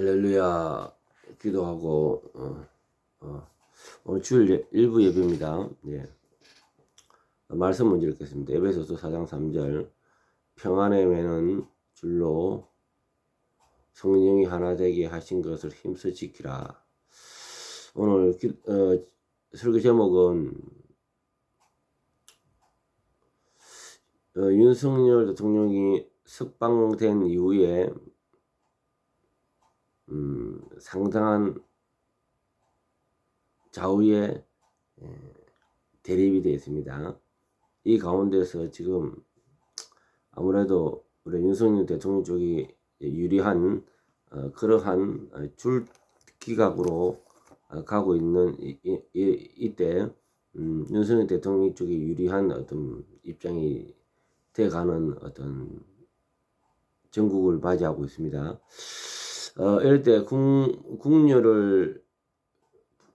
할렐루야. 기도하고 오늘 주일 일부 예배입니다. 예. 말씀 먼저 읽겠습니다. 에베소서 4장 3절. 평안의 매는 줄로 성령이 하나 되게 하신 것을 힘써 지키라. 오늘 설교 제목은 윤석열 대통령이 석방된 이후에 상당한 좌우의 대립이 되어 있습니다. 이 가운데서 지금 아무래도 우리 윤석열 대통령 쪽이 유리한 그러한 줄기각으로 가고 있는 이때 윤석열 대통령 쪽이 유리한 어떤 입장이 돼가는 어떤 전국을 맞이하고 있습니다. 이럴 때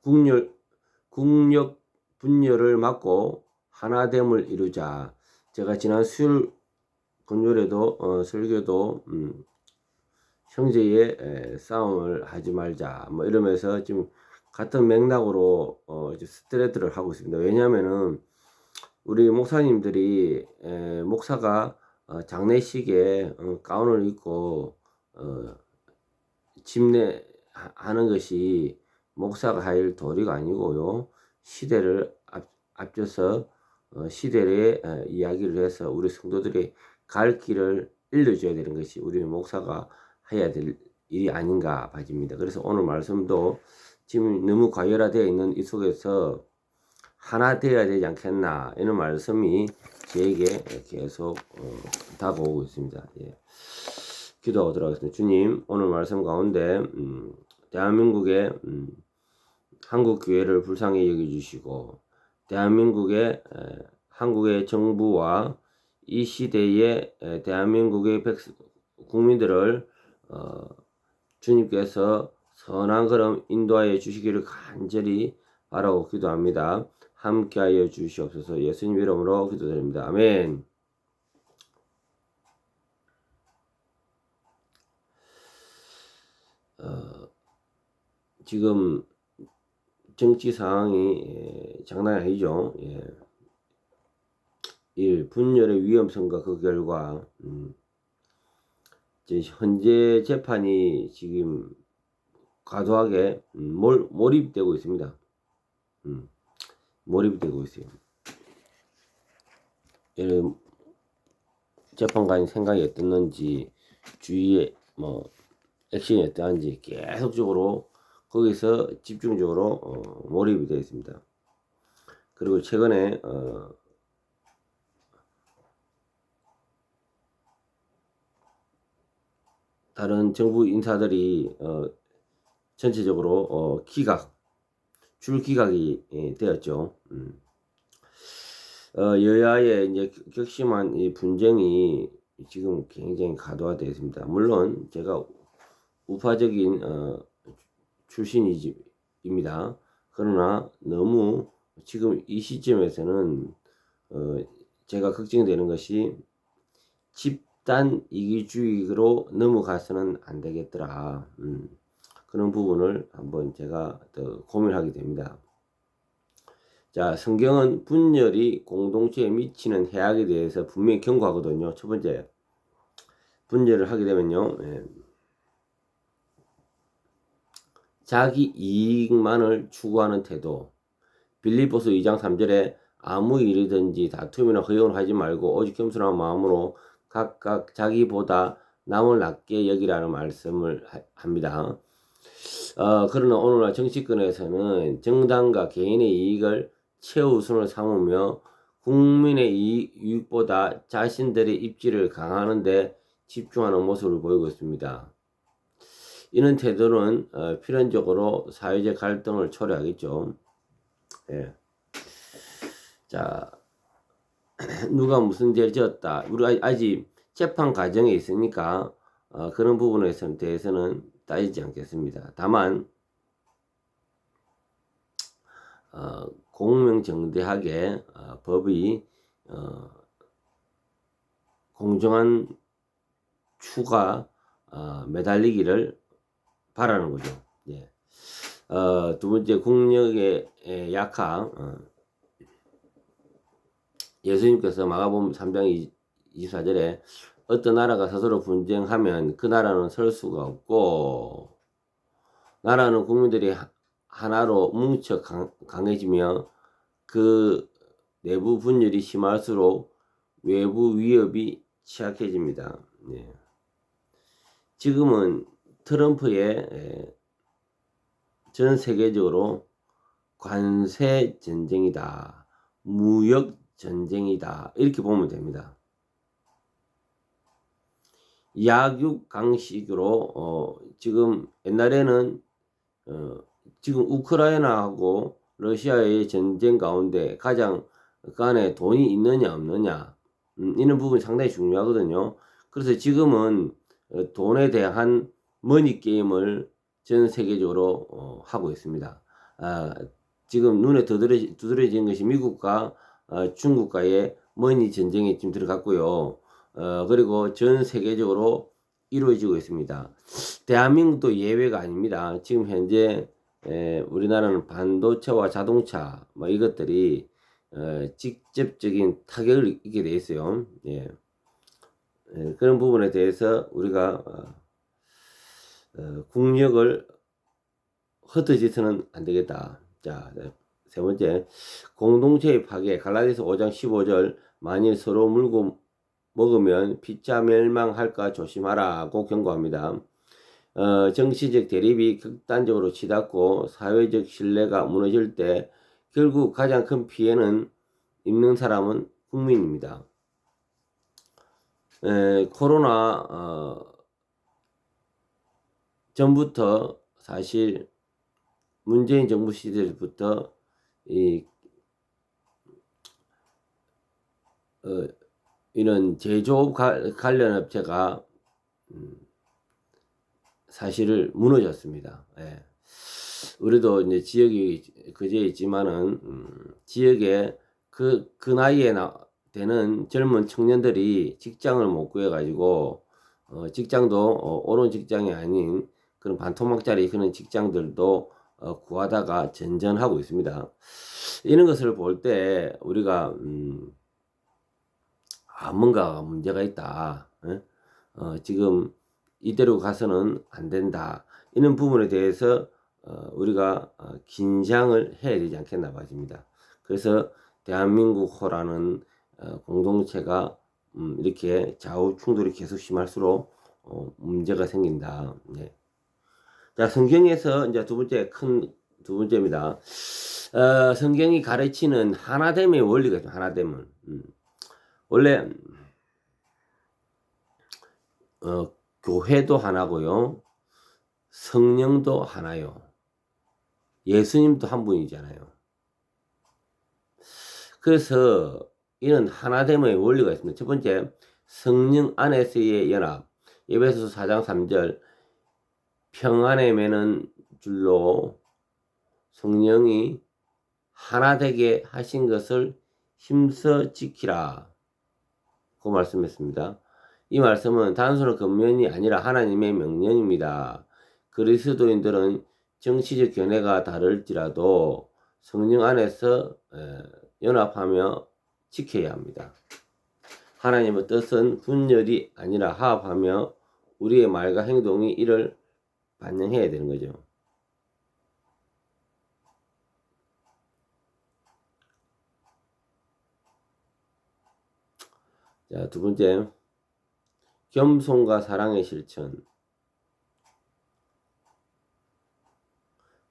국력 분열을 막고 하나됨을 이루자. 제가 지난 수요일 본요일에도 설교도 형제의 싸움을 하지 말자 뭐 이러면서 지금 같은 맥락으로 이제 스트레이트를 하고 있습니다. 왜냐하면은 우리 목사님들이 목사가 장례식에 가운을 입고 집례하는 것이 목사가 할 도리가 아니고요. 시대를 앞져서 시대의 이야기를 해서 우리 성도들이 갈 길을 일러줘야 되는 것이 우리 목사가 해야 될 일이 아닌가 봐집니다. 그래서 오늘 말씀도 지금 너무 과열화되어 있는 이 속에서 하나 되어야 되지 않겠나 이런 말씀이 저에게 계속 다가오고 있습니다. 예. 기도하도록 하겠습니다. 주님, 오늘 말씀 가운데 대한민국의 한국교회를 불쌍히 여겨주시고 대한민국의 한국의 정부와 이 시대의 대한민국의 국민들을 주님께서 선한 걸음 인도하여 주시기를 간절히 바라고 기도합니다. 함께하여 주시옵소서. 예수님 이름으로 기도드립니다. 아멘. 지금 정치 상황이 장난이 아니죠. 예. 분열의 위험성과 그 결과 이제 현재 재판이 지금 과도하게 몰입되고 있습니다. 몰입되고 있어요. 재판관이 생각이 어땠는지 주위에 뭐 액션이 어떠한지 계속적으로 거기서 집중적으로 몰입이 되어 있습니다. 그리고 최근에 다른 정부 인사들이 전체적으로 줄기각이 되었죠. 여야의 이제 격심한 이 분쟁이 지금 굉장히 가도화되어 있습니다. 물론 제가 우파적인 출신입니다. 그러나 너무 지금 이 시점에서는 제가 걱정되는 것이 집단 이기주의로 넘어가서는 안 되겠더라. 그런 부분을 한번 제가 더 고민하게 됩니다. 자, 성경은 분열이 공동체에 미치는 해악에 대해서 분명히 경고하거든요. 첫 번째, 분열을 하게 되면요. 자기 이익만을 추구하는 태도. 빌립보서 2장 3절에 아무 일이든지 다툼이나 허용을 하지 말고 오직 겸손한 마음으로 각각 자기보다 남을 낮게 여기라는 말씀을 합니다. 그러나 오늘날 정치권에서는 정당과 개인의 이익을 최우선을 삼으며 국민의 이익보다 자신들의 입지를 강화하는 데 집중하는 모습을 보이고 있습니다. 이런 태도는 필연적으로 사회적 갈등을 초래하겠죠. 예. 자, 누가 무슨 죄를 지었다. 우리가 아직 재판 과정에 있으니까 그런 부분에 대해서는 따지지 않겠습니다. 다만 공명정대하게 법이 공정한 추가 매달리기를 바라는 거죠. 예. 두 번째, 국력의 약함. 예수님께서 마가복음 3장 24절에 어떤 나라가 스스로 분쟁하면 그 나라는 설 수가 없고, 나라는 국민들이 하나로 뭉쳐 강해지며 그 내부 분열이 심할수록 외부 위협이 취약해집니다. 예. 지금은 트럼프의 전 세계적으로 관세 전쟁이다, 무역 전쟁이다, 이렇게 보면 됩니다. 약육강식으로 지금 옛날에는 지금 우크라이나하고 러시아의 전쟁 가운데 가장 그 안에 돈이 있느냐 없느냐, 이런 부분이 상당히 중요하거든요. 그래서 지금은 돈에 대한 머니 게임을 전 세계적으로 하고 있습니다. 지금 눈에 두드러진 것이 미국과 중국과의 머니 전쟁에 지금 들어갔고요. 그리고 전 세계적으로 이루어지고 있습니다. 대한민국도 예외가 아닙니다. 지금 현재 우리나라는 반도체와 자동차 뭐 이것들이 직접적인 타격을 입게 돼 있어요. 예. 그런 부분에 대해서 우리가 국력을 흩어져서는 안 되겠다. 자, 세 번째, 공동체의 파괴. 갈라디아서 5장 15절, 만일 서로 물고 먹으면 피차 멸망할까 조심하라고 경고합니다. 정치적 대립이 극단적으로 치닫고 사회적 신뢰가 무너질 때 결국 가장 큰 피해는 입는 사람은 국민입니다. 코로나 전부터 사실 문재인 정부 시절부터 이런 제조업 관련 업체가 사실을 무너졌습니다. 예. 우리도 이제 지역이 그제 있지만은 지역에 그 나이에 되는 젊은 청년들이 직장을 못 구해가지고 직장도 옳은 직장이 아닌 그런 반토막짜리 그런 직장들도 구하다가 전전하고 있습니다. 이런 것을 볼 때 우리가 뭔가 문제가 있다. 지금 이대로 가서는 안 된다. 이런 부분에 대해서 우리가 긴장을 해야 되지 않겠나 봐집니다. 그래서 대한민국호라는 공동체가 이렇게 좌우 충돌이 계속 심할수록 문제가 생긴다. 네. 자, 성경에서 이제 두 번째입니다. 성경이 가르치는 하나됨의 원리가 있습니다. 하나됨은 원래 교회도 하나고요, 성령도 하나요. 예수님도 한 분이잖아요. 그래서 이런 하나됨의 원리가 있습니다. 첫 번째, 성령 안에서의 연합. 에베소서 4장 3절, 평안에 매는 줄로 성령이 하나 되게 하신 것을 힘써 지키라. 그 말씀했습니다. 이 말씀은 단순한 권면이 아니라 하나님의 명령입니다. 그리스도인들은 정치적 견해가 다를지라도 성령 안에서 연합하며 지켜야 합니다. 하나님의 뜻은 분열이 아니라 화합하며 우리의 말과 행동이 이를 반영해야 되는 거죠. 자, 두 번째, 겸손과 사랑의 실천.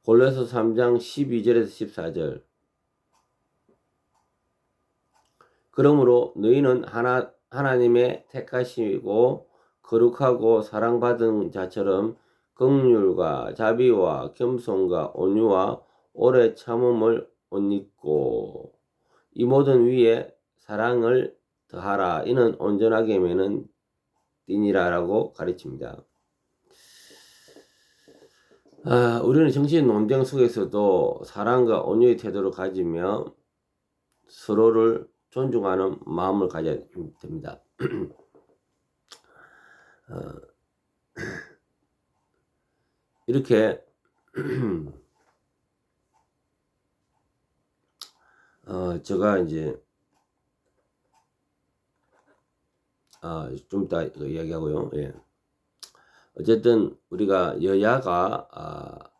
골로새 3장 12절에서 14절. 그러므로 너희는 하나님의 택하시고 거룩하고 사랑받은 자처럼 긍휼과 자비와 겸손과 온유와 오래 참음을 옷 입고 이 모든 위에 사랑을 더하라. 이는 온전하게 매는 띠니라라고 가르칩니다. 우리는 정신 논쟁 속에서도 사랑과 온유의 태도를 가지며 서로를 존중하는 마음을 가져야 됩니다. 이렇게 제가 이제 좀 이따 이야기하고요. 예. 어쨌든 우리가 여야가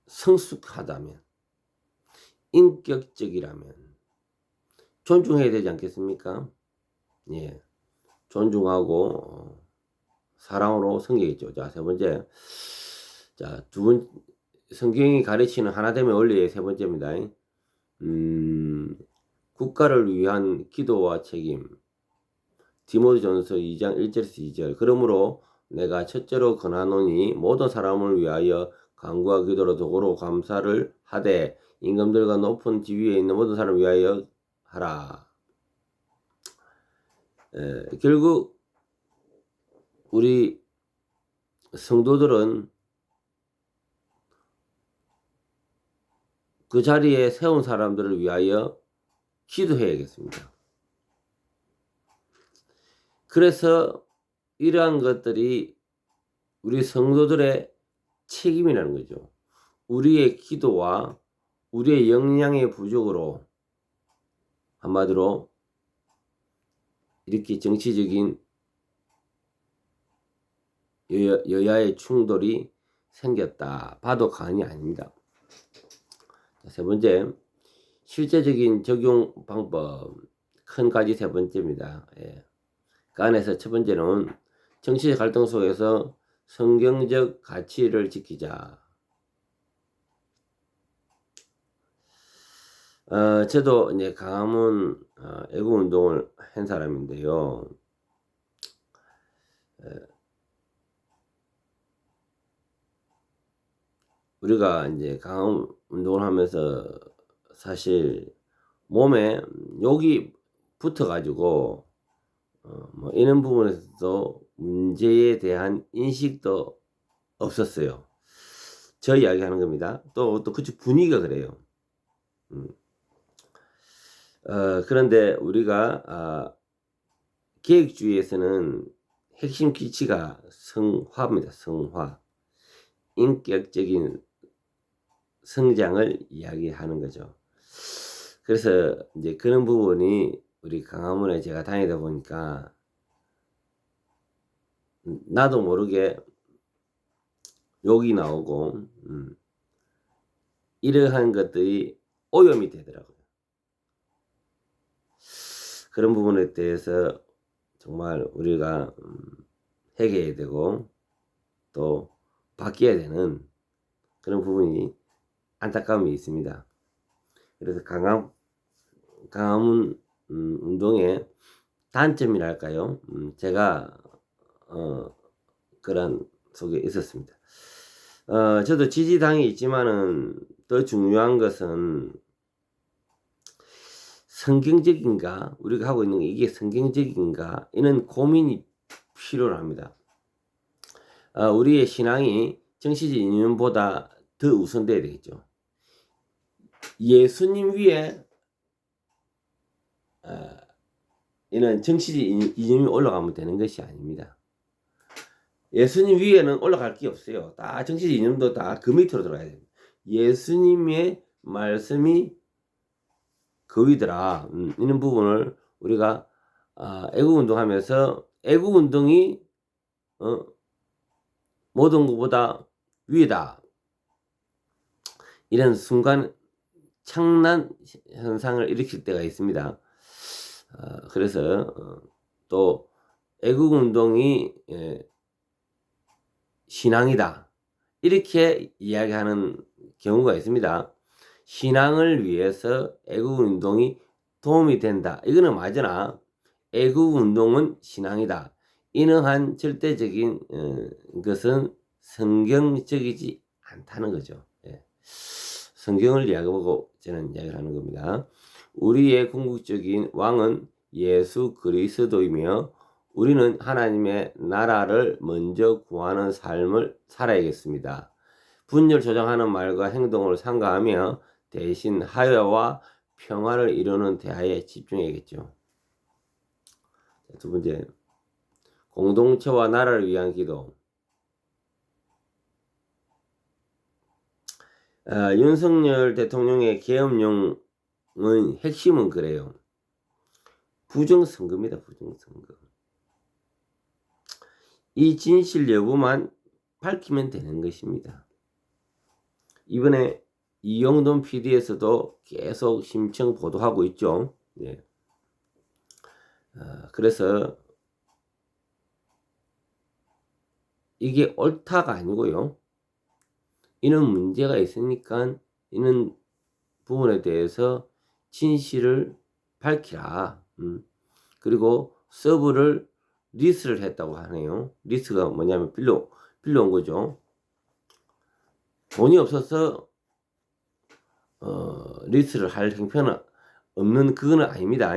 성숙하다면, 인격적이라면 존중해야 되지 않겠습니까? 예. 존중하고 사랑으로 섬기겠죠. 자, 세 번째. 자, 성경이 가르치는 하나됨의 원리의 세 번째입니다. 국가를 위한 기도와 책임. 디모데전서 2장 1절에서 2절. 그러므로 내가 첫째로 권하노니 모든 사람을 위하여 간구와 기도로 도구로 감사를 하되 임금들과 높은 지위에 있는 모든 사람을 위하여 하라. 결국 우리 성도들은 그 자리에 세운 사람들을 위하여 기도해야겠습니다. 그래서 이러한 것들이 우리 성도들의 책임이라는 거죠. 우리의 기도와 우리의 역량의 부족으로, 한마디로 이렇게 정치적인 여야의 충돌이 생겼다 봐도 과언이 아닙니다. 세 번째, 실제적인 적용 방법. 큰 가지 세 번째입니다. 예. 그 안에서 첫 번째는 정치적 갈등 속에서 성경적 가치를 지키자. 저도 이제 강화문 애국 운동을 한 사람인데요. 우리가 이제 강화문 운동을 하면서 사실 몸에 욕이 붙어가지고 뭐 이런 부분에서도 문제에 대한 인식도 없었어요. 저 이야기하는 겁니다. 또 그쪽 분위기가 그래요. 그런데 우리가 계획주의에서는 핵심 기치가 성화입니다. 성화. 인격적인 성장을 이야기하는 거죠. 그래서 이제 그런 부분이 우리 강화문에 제가 다니다 보니까 나도 모르게 욕이 나오고 이러한 것들이 오염이 되더라고요. 그런 부분에 대해서 정말 우리가 해결해야 되고 또 바뀌어야 되는 그런 부분이 안타까움이 있습니다. 그래서 강화문 운동의 단점이랄까요? 제가 그런 속에 있었습니다. 저도 지지당이 있지만은 더 중요한 것은 성경적인가, 우리가 하고 있는 게 이게 성경적인가, 이런 고민이 필요합니다. 우리의 신앙이 정치적 이념보다 더 우선돼야 되겠죠. 예수님 위에 이런 정치적 이념이 올라가면 되는 것이 아닙니다. 예수님 위에는 올라갈 게 없어요. 다 정치적 이념도 다 그 밑으로 들어가야 됩니다. 예수님의 말씀이 그 위더라. 이런 부분을 우리가 애국운동하면서 애국운동이 모든 것보다 위다. 이런 순간 창난 현상을 일으킬 때가 있습니다. 그래서 또 애국운동이 신앙이다. 이렇게 이야기하는 경우가 있습니다. 신앙을 위해서 애국운동이 도움이 된다. 이거는 맞으나 애국운동은 신앙이다. 이러한 절대적인 것은 성경적이지 않다는 거죠. 예. 성경을 이야기하고 저는 이야기를 하는 겁니다. 우리의 궁극적인 왕은 예수 그리스도이며 우리는 하나님의 나라를 먼저 구하는 삶을 살아야겠습니다. 분열 조장하는 말과 행동을 삼가하며 대신 화해와 평화를 이루는 대화에 집중해야겠죠. 두 번째, 공동체와 나라를 위한 기도. 윤석열 대통령의 계엄령은 핵심은 그래요. 부정선거입니다. 부정선거. 이 진실 여부만 밝히면 되는 것입니다. 이번에 이영돈 PD에서도 계속 심층 보도하고 있죠. 네. 그래서 이게 옳다가 아니고요. 이는 문제가 있으니까 이는 부분에 대해서 진실을 밝히라. 그리고 서브를 리스를 했다고 하네요. 리스가 뭐냐면 빌려온 거죠. 돈이 없어서 리스를 할 형편은 없는 그거는 아닙니다.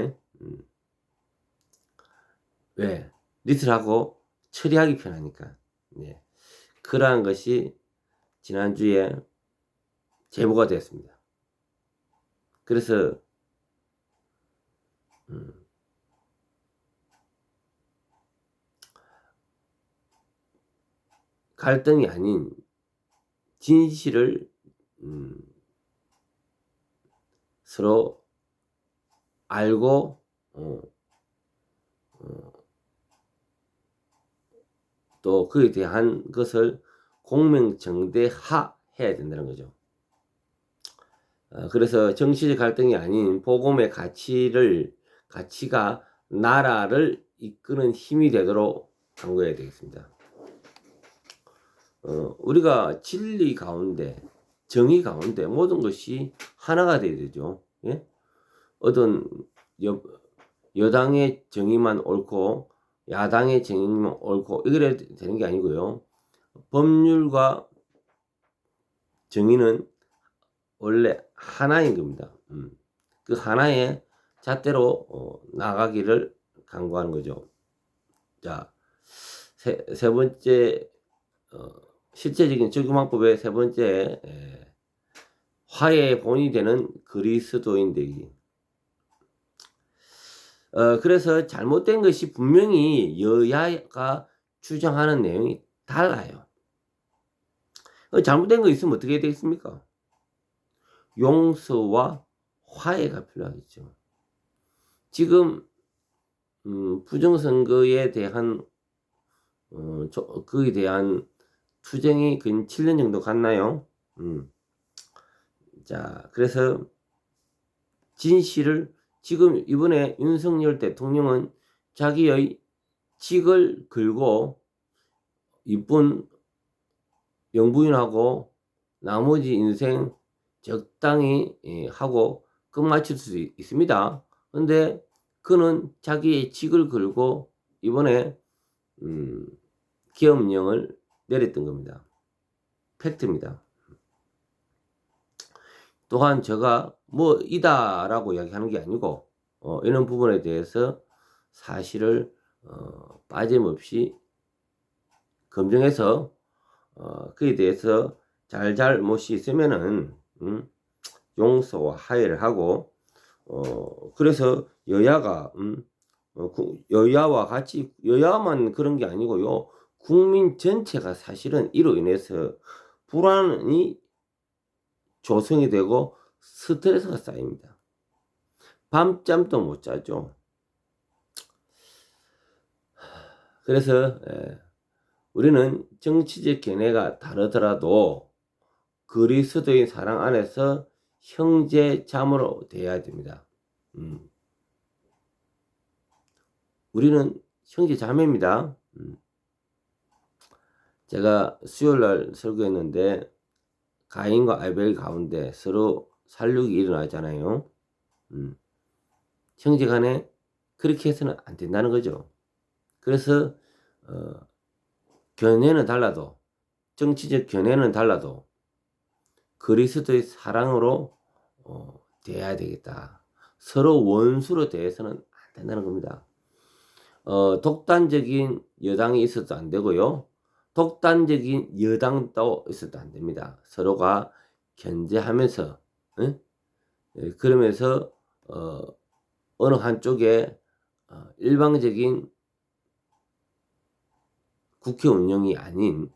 왜? 리스를 하고 처리하기 편하니까. 네. 그러한 것이 지난주에 제보가 되었습니다. 그래서 갈등이 아닌 진실을 서로 알고 또 그에 대한 것을 공명정대하 해야 된다는 거죠. 그래서 정치적 갈등이 아닌 복음의 가치가 나라를 이끄는 힘이 되도록 강구해야 되겠습니다. 우리가 진리 가운데, 정의 가운데 모든 것이 하나가 되어야 되죠. 예? 어떤 여당의 정의만 옳고 야당의 정의만 옳고 이래 되는 게 아니고요. 법률과 정의는 원래 하나인 겁니다. 그 하나의 잣대로 나가기를 강구하는 거죠. 자, 세 번째 실제적인 적용방법의 세 번째 화해의 본이 되는 그리스도인 되기. 그래서 잘못된 것이 분명히 여야가 주장하는 내용이 달라요. 잘못된 거 있으면 어떻게 되겠습니까? 용서와 화해가 필요하겠죠. 지금 부정선거에 대한 그에 대한 투쟁이 근 7년 정도 갔나요? 자, 그래서 진실을 지금 이번에 윤석열 대통령은 자기의 직을 걸고 이쁜 영부인하고 나머지 인생 적당히 하고 끝마칠 수 있습니다. 근데 그는 자기의 직을 걸고 이번에 계엄령을 내렸던 겁니다. 팩트입니다. 또한 제가 뭐 이다라고 이야기하는 게 아니고 이런 부분에 대해서 사실을 빠짐없이 검증해서 그에 대해서 잘못이 있으면은 용서와 화해를 하고 그래서 여야가 여야와 같이 여야만 그런 게 아니고요. 국민 전체가 사실은 이로 인해서 불안이 조성이 되고 스트레스가 쌓입니다. 밤잠도 못 자죠. 그래서 우리는 정치적 견해가 다르더라도 그리스도의 사랑 안에서 형제 자매로 되어야 됩니다. 우리는 형제 자매입니다. 제가 수요일날 설교했는데 가인과 아벨 가운데 서로 살육이 일어나잖아요. 형제 간에 그렇게 해서는 안 된다는 거죠. 그래서 견해는 달라도 정치적 견해는 달라도 그리스도의 사랑으로 대해야 되겠다. 서로 원수로 대해서는 안 된다는 겁니다. 독단적인 여당이 있어도 안 되고요. 독단적인 여당도 있어도 안 됩니다. 서로가 견제하면서 그러면서 어느 한쪽에 일방적인 국회 운영이 아닌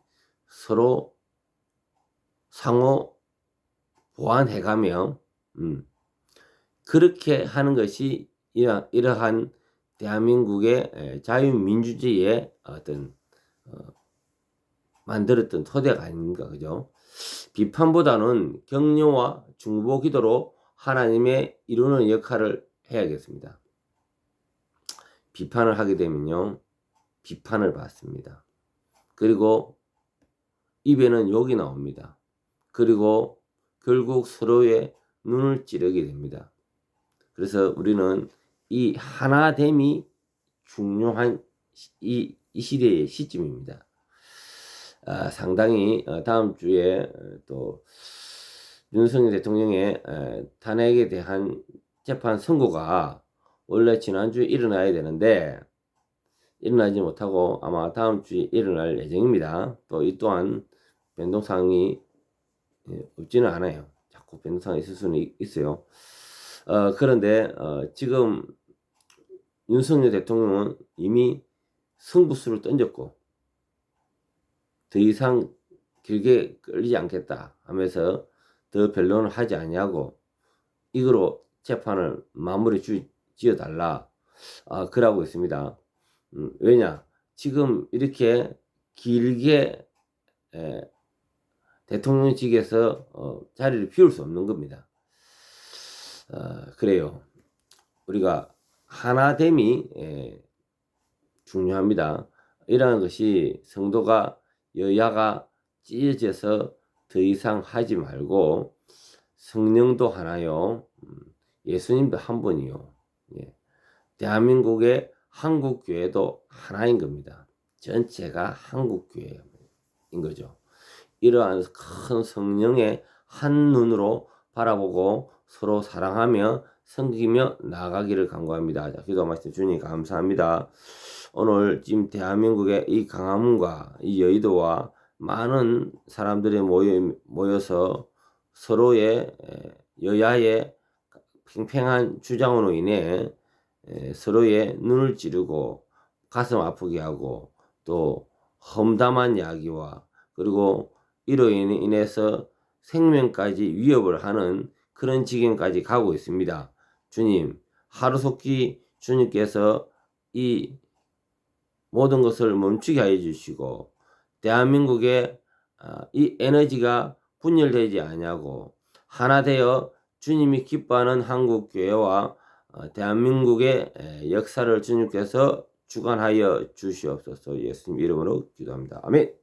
서로 상호 보완해가며 그렇게 하는 것이 이러한 대한민국의 자유민주주의의 어떤 만들었던 토대가 아닌가, 그죠? 비판보다는 격려와 중보 기도로 하나님의 이루는 역할을 해야겠습니다. 비판을 하게 되면요, 비판을 받습니다. 그리고 입에는 욕이 나옵니다. 그리고 결국 서로의 눈을 찌르게 됩니다. 그래서 우리는 이 하나됨이 중요한 이 시대의 시점입니다. 상당히 다음 주에 또 윤석열 대통령의 탄핵에 대한 재판 선고가 원래 지난주에 일어나야 되는데 일어나지 못하고 아마 다음 주에 일어날 예정입니다. 또 이 또한 변동사항이 없지는 않아요. 자꾸 변동사항이 있을 수는 있어요. 그런데 지금 윤석열 대통령은 이미 승부수를 던졌고 더 이상 길게 끌리지 않겠다 하면서 더 변론을 하지 아니하고 이거로 재판을 마무리 지어달라 그러고 있습니다. 왜냐 지금 이렇게 길게 대통령직에서 자리를 비울 수 없는 겁니다. 그래요. 우리가 하나됨이 중요합니다. 이러한 것이 성도가 여야가 찢어져서 더 이상 하지 말고 성령도 하나요. 예수님도 한 분이요. 대한민국의 한국교회도 하나인 겁니다. 전체가 한국교회인 거죠. 이러한 큰 성령의 한 눈으로 바라보고 서로 사랑하며 섬기며 나아가기를 간구합니다. 자, 기도 말씀 주님 감사합니다. 오늘 지금 대한민국의 이 강화문과 이 여의도와 많은 사람들이 모여서 서로의 여야의 팽팽한 주장으로 인해 서로의 눈을 찌르고 가슴 아프게 하고 또 험담한 이야기와 그리고 이로 인해서 생명까지 위협을 하는 그런 지경까지 가고 있습니다. 주님, 하루속히 주님께서 이 모든 것을 멈추게 해 주시고 대한민국의 이 에너지가 분열되지 아니하고 하나 되어 주님이 기뻐하는 한국교회와 대한민국의 역사를 주님께서 주관하여 주시옵소서. 예수님 이름으로 기도합니다. 아멘.